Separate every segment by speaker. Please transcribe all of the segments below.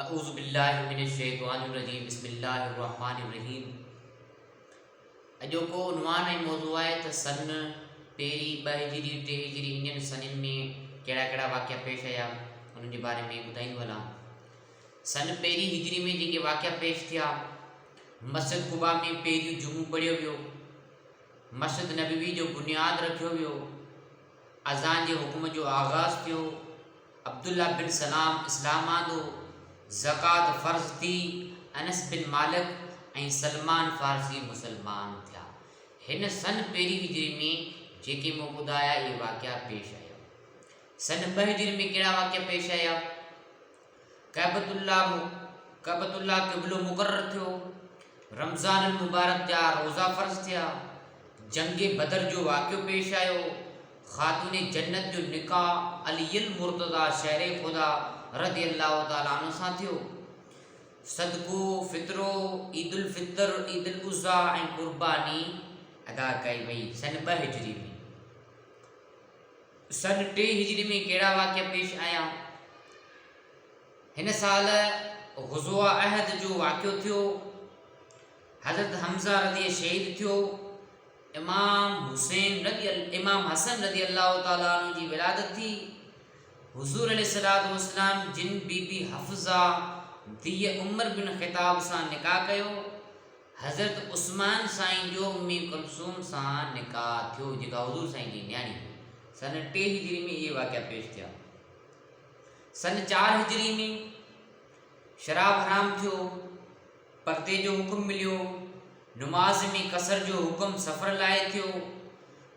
Speaker 1: अऊज़ु बिल्लाहि मिनश्शैतानिर्रजीम बिस्मिल्लाहिर्रहमानिर्रहीम। अॼोको उन्वान ऐं मौज़ू आहे त सन पहिरीं 2 हिजरी 3 हिजरी इंडियन सननि में कहिड़ा कहिड़ा वाक़िया पेश आया उन्हनि जे बारे में ॿुधाईंदो हलां। सन पहिरीं हिजरी में जेके वाक़िया पेश थिया, मस्जिद कुबा में पहिरियों जुमो पढ़ियो वियो, मस्जिद नबवी जो बुनियाद रखियो वियो, अज़ान जे हुकुम जो आगाज़ थियो, अब्दुल्ला बिन सलाम इस्लाम आंदो, ज़कात फ़र्ज़ थी, अनस बिन मालिक ऐं सलमान फ़ारसी मुसलमान थिया। हिन सन पहिरीं हिजरी में जेके मूं ॿुधाया इहे वाक़िया पेश आया। सन 2 हिजरी में कहिड़ा वाक़िया पेश आया? काबतुल्ला क़िबलो मुक़र्रर थियो, रमज़ान मुबारक जा रोज़ा फ़र्ज़ थिया, जंग बदर जो वाक़ियो पेश आयो, ख़ातून जन्नत जो निकाह अलील मुर्तज़ा शहर खुदा रज़ी अल्लाह ताला अन्हु सां थियो, सदको फ़ितरो ईद उल फ़ितर ईद उल उज़ा ऐं क़ुर्बानी अदा कई वई सन 2 हिजरी में। सन 3 हिजरी में कहिड़ा वाक़िया पेश आया? हिन साल ग़ुज़वा अहद जो वाक़ियो थियो, हज़रत हम्ज़ा रज़ी शहीद थियो, इमाम हसन रज़ी अल्लाह ताला अन्हु जी विलादत थी, हुज़ूर अलैहिस्सलातु वस्सलाम जिन बीबी हफ़्ज़ा धीअ उमर बिन ख़िताब सां निकाह कयो, हज़रत उस्मान साईं जो उम्मी कुलसूम सां निकाह थियो जेका हुज़ूर साईं जी न्याणी हुई। सन 3 हिजरी में ये वाक़िया पेश थिया। सन 4 हिजरी में शराब हराम थियो, पर्दे जो हुकुम मिलियो, नमाज में कसर जो हुकुम सफ़र लाइ थियो,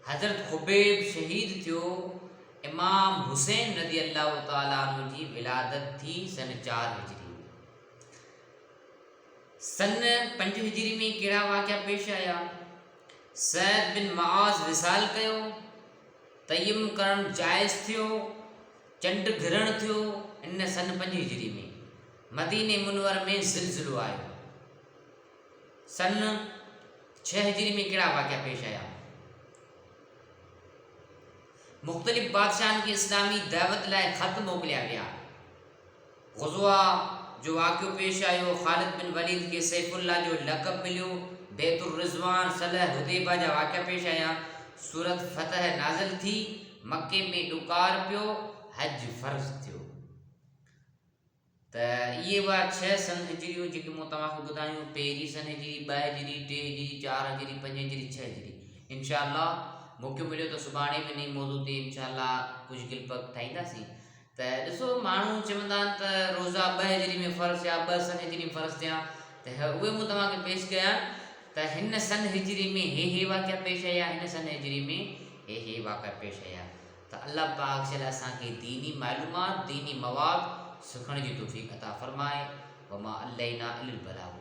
Speaker 1: हज़रत खुबैब शहीद थियो, इमाम हुसैन रज़ी अल्लाह ताला अन्हु जी विलादत थी सन 4 हिजरी में। सन 5 हिजरी में कहिड़ा वाक़िया पेश आया? सैद बिन मुआज़ विसाल कयो, तयम करण जाइज़ थियो, चंड घिरण थियो इन सन 5 हिजरी में। मदीने मुनवर में ज़िलज़िलो आयो। सन 6 हिजरी में कहिड़ा वाक़िया पेश आया? मुख़्तलिफ़ बादशाहनि खे इस्लामी दावत लाइ ख़त मोकिलिया विया। ग़ुज़वा जो वाक़ियो पेश आयो, ख़ालिद बिन वलीद खे सैफ़ुल्लाह जो लक़ब मिलियो, बैतुर रिज़वान सलह हुदैबा जा वाक़िया पेश आया, सूरत फ़तह नाज़िल थी, मक्के में ॾुकार पियो, हज फ़र्ज़ थियो। त इहे हुआ 6 सन हिजरियूं जेके मूं तव्हांखे ॿुधायूं। पहिरीं सन हिजरी, 2 हिजरी, 3 हिजरी, 4 हिजरी, 5 हिजरी, 6 हिजरी। इंशाअल्लाह मौक़ो मिलियो त सुभाणे बि इन मौज़ू ते इंशाअल्लाह कुझु गिलपक ठाहींदासीं। त ॾिसो, माण्हू चवंदा आहिनि त रोज़ा 2 हिजरी में फ़र्ज़ थिया, 2 सन हिजरी में फ़र्ज़ थिया, त उहे मूं तव्हांखे पेश कया त हिन सन हिजरी में हे वाक़िया पेश आया, हिन सन हिजरी में हे वाक़िया पेश आया। त अल्लाह पाक शल असांखे दीनी मालूमात, दीनी मवाद सिखण जी तौफ़ीक़ अता फ़रमाए। वमा अलैना इल्लल बलाग।